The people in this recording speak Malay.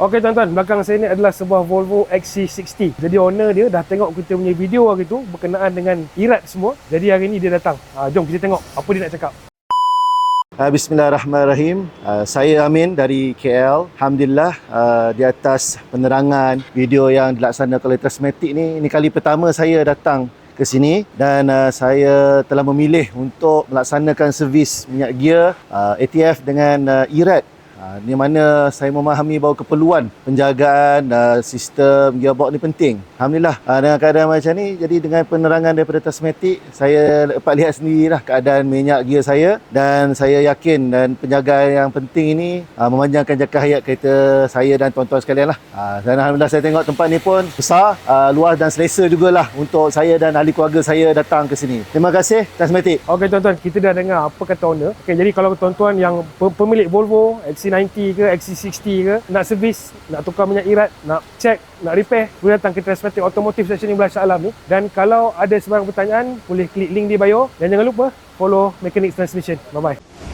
Okey tuan-tuan, belakang saya ni adalah sebuah Volvo XC60. Jadi owner dia dah tengok kita punya video hari tu berkenaan dengan irat semua. Jadi hari ni dia datang. Jom kita tengok apa dia nak cakap. Bismillahirrahmanirrahim. Saya Amin dari KL. Alhamdulillah, di atas penerangan video yang dilaksanakan oleh Transmatic ini kali pertama saya datang ke sini dan saya telah memilih untuk melaksanakan servis minyak gear ATF dengan irat. Di mana saya memahami bahawa keperluan penjagaan sistem gearbox ni penting. Alhamdulillah, dengan keadaan macam ni, jadi dengan penerangan daripada Transmatic, saya dapat lihat sendirilah keadaan minyak gear saya dan saya yakin dan penjagaan yang penting ini memanjangkan jangka hayat kereta saya dan tuan-tuan sekalian lah. Dan Alhamdulillah saya tengok tempat ni pun besar, luas dan selesa jugalah untuk saya dan ahli keluarga saya datang ke sini. Terima kasih Transmatic. Okey tuan-tuan, kita dah dengar apa kata owner. Okey, jadi kalau tuan-tuan yang pemilik Volvo XC90 ke XC60 ke, nak servis, nak tukar minyak irat, nak check, nak repair, boleh datang ke Transmatic Automotive Station Ibrah Shah Alam ni. Dan kalau ada sebarang pertanyaan, boleh klik link di bio dan jangan lupa follow Mechanics Transmission. Bye bye.